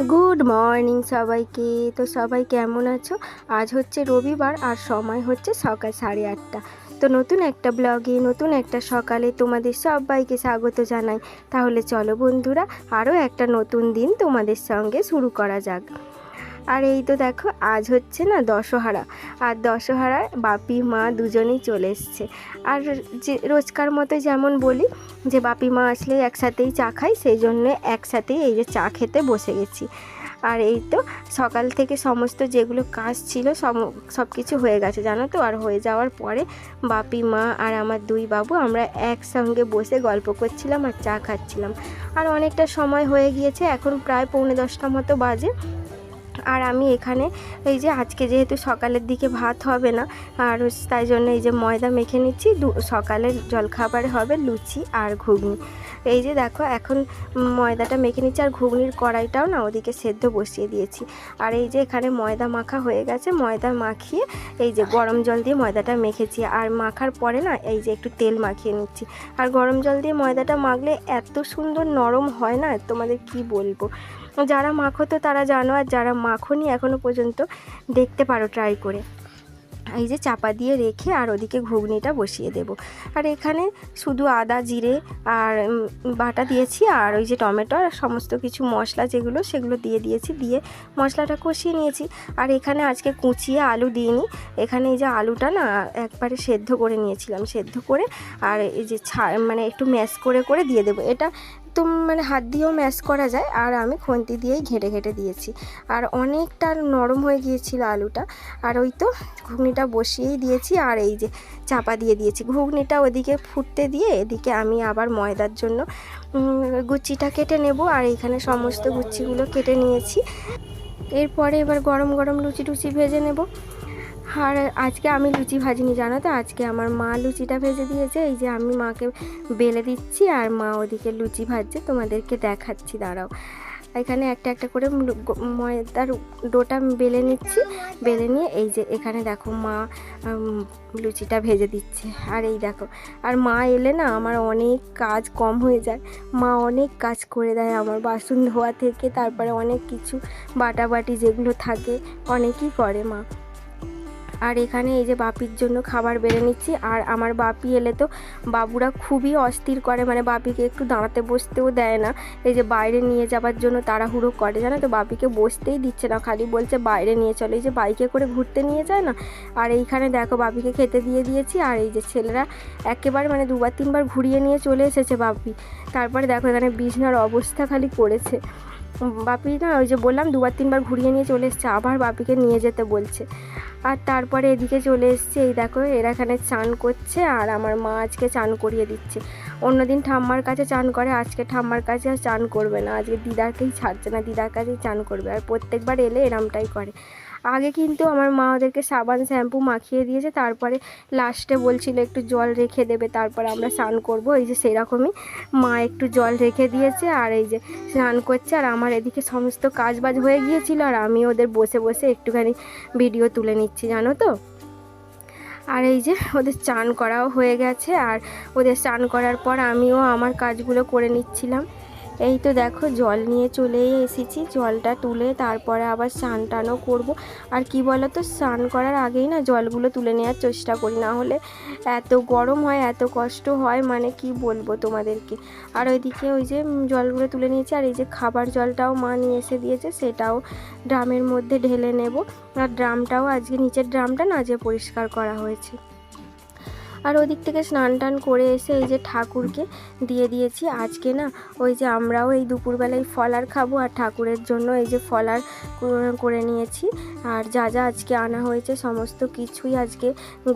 Good morning সবাইকে। তো সবাই কেমন আছো? আজ হচ্ছে রবিবার আর সময় হচ্ছে সকাল 8:30। তো নতুন একটা ব্লগে নতুন একটা সকালে তোমাদের সবাইকে স্বাগত জানাই। তাহলে চলো বন্ধুরা, আরও একটা নতুন দিন তোমাদের সঙ্গে শুরু করা যাক। আর এই তো দেখো, আজ হচ্ছে না দশহারা, আর দশহারায় বাপি মা দুজনেই চলে এসছে। আর যে রোজকার মতো যেমন বলি যে বাপি মা আসলে একসাথেই চা খাই, সেই জন্য একসাথেই এই যে চা খেতে বসে গেছি। আর এই তো সকাল থেকে সমস্ত যেগুলো কাজ ছিল সব কিছু হয়ে গেছে জানো তো। আর হয়ে যাওয়ার পরে বাপি মা আর আমার দুই বাবু আমরা একসঙ্গে বসে গল্প করছিলাম আর চা খাচ্ছিলাম। আর অনেকটা সময় হয়ে গিয়েছে, এখন প্রায় 9:45 মতো বাজে। আর আমি এখানে এই যে আজকে যেহেতু সকালের দিকে ভাত হবে না, আর তাই জন্য এই যে ময়দা মেখে নিচ্ছি। সকালের জলখাবারে হবে লুচি আর ঘুগনি। এই যে দেখো, এখন ময়দাটা মেখে নিচ্ছি, আর ঘুগনির কড়াইটাও না ওদিকে সেদ্ধ বসিয়ে দিয়েছি। আর এই যে এখানে ময়দা মাখা হয়ে গেছে, ময়দা মাখিয়ে এই যে গরম জল দিয়ে ময়দাটা মেখেছি। আর মাখার পরে না এই যে একটু তেল মাখিয়ে নিচ্ছি। আর গরম জল দিয়ে ময়দাটা মাখলে এত সুন্দর নরম হয় না, তোমাদের কি বলবো। যারা মাখো তো তারা জানো, আর যারা মাখোনি এখনও পর্যন্ত দেখতে পারো ট্রাই করে। এই যে চাপা দিয়ে রেখে আর ওদিকে ঘুগনিটা বসিয়ে দেব। আর এখানে শুধু আদা জিরে আর বাটা দিয়েছি, আর ওই যে টমেটো আর সমস্ত কিছু মশলা যেগুলো সেগুলো দিয়ে দিয়েছি, দিয়ে মশলাটা কষিয়ে নিয়েছি। আর এখানে আজকে কুচিয়ে আলু দিইনি, এখানে এই যে আলুটা না একবারে সেদ্ধ করে নিয়েছিলাম, সেদ্ধ করে আর এই যে মানে একটু ম্যাশ করে করে দিয়ে দেবো। এটা তো মানে হাত দিয়েও ম্যাশ করা যায়, আর আমি খুন্তি দিয়েই ঘেঁটে ঘেঁটে দিয়েছি। আর অনেকটা নরম হয়ে গিয়েছিল আলুটা। আর ওই তো ঘুগনিটা বসিয়েই দিয়েছি, আর এই যে চাপা দিয়ে দিয়েছি। ঘুগনিটা ওদিকে ফুটতে দিয়ে এদিকে আমি আবার ময়দার জন্য গুচ্ছিটা কেটে নেব। আর এইখানে সমস্ত গুচ্ছিগুলো কেটে নিয়েছি। এরপরে এবার গরম গরম লুচি টুচি ভেজে নেব। আর আজকে আমি লুচি ভাজিনি জানো তো, আজকে আমার মা লুচিটা ভেজে দিয়েছে। এই যে আমি মাকে বেলে দিচ্ছি, আর মা ওদিকে লুচি ভাজছে, তোমাদেরকে দেখাচ্ছি দাঁড়াও। এখানে একটা একটা করে ময়দার ডোটা বেলে নিচ্ছি, বেলে নিয়ে এই যে এখানে দেখো মা লুচিটা ভেজে দিচ্ছে। আর এই দেখো, আর মা এলে না আমার অনেক কাজ কম হয়ে যায়। মা অনেক কাজ করে দেয় আমার, বাসন ধোয়া থেকে তারপরে অনেক কিছু বাটাবাটি যেগুলো থাকে অনেকই করে মা। আর এখানে এই যে বাপির জন্য খাবার বেড়ে নিচ্ছি। আর আমার বাপি এলে তো বাবুরা খুবই অস্থির করে, মানে বাপিকে একটু দাঁড়াতে বসতেও দেয় না। এই যে বাইরে নিয়ে যাবার জন্য তাড়াহুড়ো করে জানো তো, বাপিকে বসতেই দিচ্ছে না, খালি বলছে বাইরে নিয়ে চলে। এই যে বাইকে করে ঘুরতে নিয়ে যায় না। আর এইখানে দেখো বাপিকে খেতে দিয়ে দিয়েছি। আর এই যে ছেলেরা একেবারে মানে 2-3 বার ঘুরিয়ে নিয়ে চলে এসেছে বাপি। তারপরে দেখো এখানে বিছনার অবস্থা খালি করেছে বাপি না, ওই যে বললাম 2-3বার ঘুরিয়ে নিয়ে চলে এসছে, আবার বাপিকে নিয়ে যেতে বলছে। আর তারপরে এদিকে চলে এসছে, এই দেখো এরা এখানে চান করছে, আর আমার মা আজকে চান করিয়ে দিচ্ছে। অন্যদিন ঠাম্মার কাছে চান করে, আজকে ঠাম্মার কাছে আর চান করবে না, আজকে দিদাকেই ছাড়ছে না, দিদার কাছেই চান করবে। আর প্রত্যেকবার এলে এরমটাই করে। আগে কিন্তু আমার মা ওদেরকে সাবান শ্যাম্পু মাখিয়ে দিয়েছে, তারপরে লাস্টে বলছিল একটু জল রেখে দেবে, তারপরে আমরা স্নান করব। এই যে সেরকমই মা একটু জল রেখে দিয়েছে, আর এই যে স্নান করছে। আর আমার এদিকে সমস্ত কাজ বাজ হয়ে গিয়েছিল, আর আমি ওদের বসে বসে একটুখানি ভিডিও তুলে নিচ্ছি জানো তো। আর এই যে ওদের চান করাও হয়ে গেছে, আর ওদের চান করার পর আমিও আমার কাজগুলো করে নিচ্ছিলাম। এই তো দেখো জল নিয়ে চলেই এসেছি, জলটা তুলে তারপরে আবার স্নান টানও করবো। আর কি বলো তো, স্নান করার আগেই না জলগুলো তুলে নেওয়ার চেষ্টা করি, না হলে এত গরম হয়, এত কষ্ট হয়, মানে কি বলবো তোমাদেরকে। আর ওইদিকে ওই যে জলগুলো তুলে নিয়েছি। আর এই যে খাবার জলটাও মা নিয়ে এসে দিয়েছে, সেটাও ড্রামের মধ্যে ঢেলে নেব। আর ড্রামটাও আজকে নিচের ড্রামটা না যে পরিষ্কার করা হয়েছে। আর ওদিক থেকে স্নান টান করে এসে এই যে ঠাকুরকে দিয়ে দিয়েছি। আজকে না ওই যে আমরাও এই দুপুরবেলায় ফলার খাবো, আর ঠাকুরের জন্য এই যে ফলার করে নিয়েছি। আর যা যা আজকে আনা হয়েছে সমস্ত কিছুই আজকে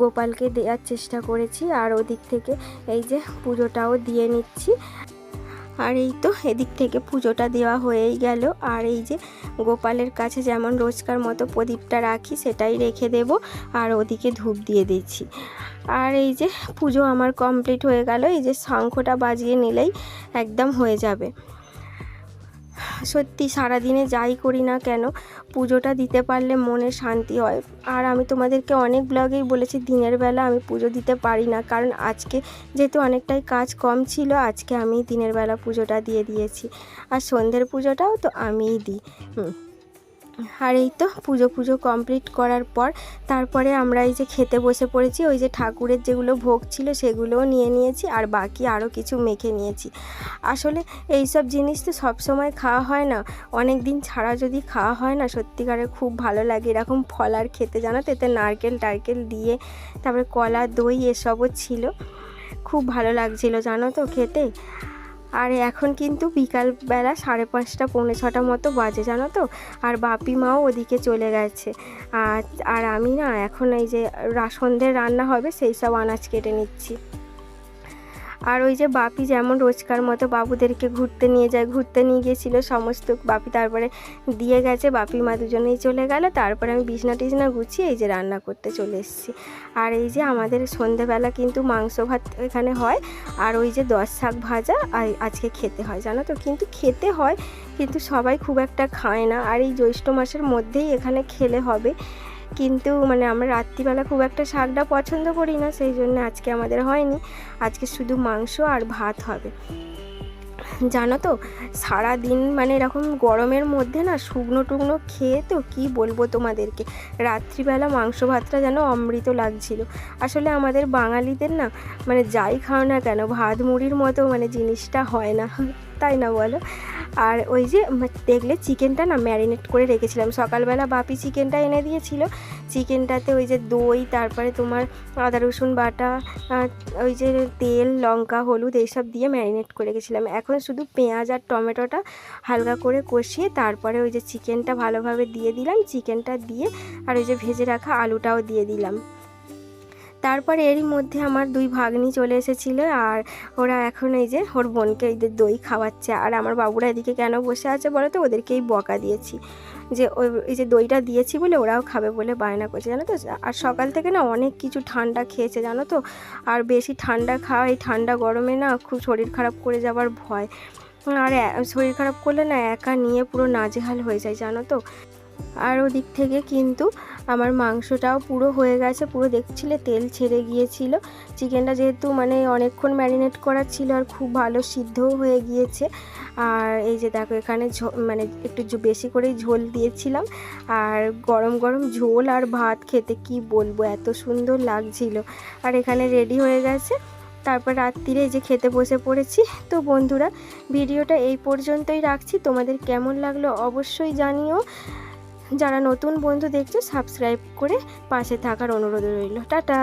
গোপালকে দেওয়ার চেষ্টা করেছি। আর ওদিক থেকে এই যে পুজোটাও দিয়ে নিচ্ছি। আর এই তো এদিক থেকে পুজোটা দেওয়া হয়েই গেল। আর এই যে গোপালের কাছে যেমন রোজকার মতো প্রদীপটা রাখি সেটাই রেখে দেব, আর ওদিকে ধূপ দিয়ে দিচ্ছি। আর এই যে পুজো আমার কমপ্লিট হয়ে গেল, এই যে শঙ্খটা বাজিয়ে নিলেই একদম হয়ে যাবে। সত্যি সারাদিনে যাই করি না কেন পুজোটা দিতে পারলে মনে শান্তি হয়। আর আমি তোমাদেরকে অনেক ব্লগেই বলেছি দিনের বেলা আমি পুজো দিতে পারি না, কারণ আজকে যেহেতু অনেকটাই কাজ কম ছিল, আজকে আমি দিনের বেলা পুজোটা দিয়ে দিয়েছি। আর সন্ধ্যের পুজোটাও তো আমিই দিই। আর এই তো পুজো কমপ্লিট করার পর তারপরে আমরা এই যে খেতে বসে পড়েছি। ওই যে ঠাকুরের যেগুলো ভোগ ছিল সেগুলোও নিয়ে নিয়েছি, আর বাকি আরও কিছু মেখে নিয়েছি। আসলে এই সব জিনিস তো সবসময় খাওয়া হয় না, অনেক দিন ছাড়া যদি খাওয়া হয় না সত্যিকারে খুব ভালো লাগে এরকম ফল আর খেতে, জানো তো। এতে নারকেল টারকেল দিয়ে তারপরে কলা দই এসবও ছিল, খুব ভালো লাগছিল জানো তো খেতে। আর এখন কিন্তু বিকালবেলা 5:30 পৌনে 6টা মতো বাজে জানো তো। আর বাপি মাও ওদিকে চলে গেছে। আর আমি না এখন এই যে সন্ধ্যের রান্না হবে সেই সব আনাজ কেটে নিচ্ছি। আর ওই যে বাপি যেমন রোজকার মতো বাবুদেরকে ঘুরতে নিয়ে যায়, ঘুরতে নিয়ে গিয়েছিলো সমস্ত বাপি, তারপরে দিয়ে গেছে, বাপি মা দুজনেই চলে গেল। তারপরে আমি বিছনা টিছনা গুছিয়ে এই যে রান্না করতে চলে এসেছি। আর এই যে আমাদের সন্ধেবেলা কিন্তু মাংস ভাত এখানে হয়, আর ওই যে 10 শাক ভাজা আজকে খেতে হয় জানো তো। কিন্তু খেতে হয়, কিন্তু সবাই খুব একটা খায় না, আর এই জ্যৈষ্ঠ মাসের মধ্যেই এখানে খেলে হবে। কিন্তু মানে আমরা রাত্রিবেলা খুব একটা শাকটা পছন্দ করি না, সেই জন্য আজকে আমাদের হয়নি। আজকে শুধু মাংস আর ভাত হবে জানো তো। সারা দিন মানে এরকম গরমের মধ্যে না শুকনো টুকনো খেয়ে তো কি বলবো তোমাদেরকে, রাত্রিবেলা মাংস ভাতটা যেন অমৃত লাগছিল। আসলে আমাদের বাঙালিদের না মানে যাই খাও না কেন ভাত মুড়ির মতো মানে জিনিসটা হয় না, তাই না বলো। আর ওই যে দেখলে চিকেনটা না ম্যারিনেট করে রেখেছিলাম, সকালবেলা বাপি চিকেনটা এনে দিয়েছিল। চিকেনটাতে ওই যে দই, তারপরে তোমার আদা রসুন বাটা, ওই যে তেল লঙ্কা হলুদ এইসব দিয়ে ম্যারিনেট করে রেখেছিলাম। এখন শুধু পেঁয়াজ আর টমেটোটা হালকা করে কষিয়ে তারপরে ওই যে চিকেনটা ভালোভাবে দিয়ে দিলাম, চিকেনটা দিয়ে আর ওই যে ভেজে রাখা আলুটাও দিয়ে দিলাম। তারপরে এরই মধ্যে আমার 2 ভাগ্নি চলে এসেছিলো, আর ওরা এখন এই যে ওর বোনকে এদের দই খাওয়াচ্ছে। আর আমার বাবুরা এদিকে কেন বসে আছে বলো তো, ওদেরকেই বকা দিয়েছি যে এই যে দইটা দিয়েছি বলে ওরাও খাবে বলে বায়না করছে জানো তো। আর সকাল থেকে না অনেক কিছু ঠান্ডা খেয়েছে জানো তো, আর বেশি ঠান্ডা খাওয়া এই ঠান্ডা গরমে না খুব শরীর খারাপ করে যাওয়ার ভয়। আর শরীর খারাপ করলে না একা নিয়ে পুরো নাজেহাল হয়ে যায় জানো তো। আর ওদিক থেকে কিন্তু আমার মাংসটাও পুরো হয়ে গেছে, পুরো দেখছিলে তেল ছেড়ে গিয়েছিল। চিকেনটা যেহেতু মানে অনেকক্ষণ ম্যারিনেট করা ছিল আর খুব ভালো সিদ্ধও হয়ে গিয়েছে। আর এই যে দেখো এখানে মানে একটু বেশি করেই ঝোল দিয়েছিলাম, আর গরম গরম ঝোল আর ভাত খেতে কি বলবো এত সুন্দর লাগছিল। আর এখানে রেডি হয়ে গেছে, তারপর রাত্রিরে যে খেতে বসে পড়েছি। তো বন্ধুরা ভিডিওটা এই পর্যন্তই রাখছি, তোমাদের কেমন লাগলো অবশ্যই জানিও। যারা নতুন বন্ধু দেখছো সাবস্ক্রাইব করে পাশে থাকার অনুরোধ রইল। টাটা।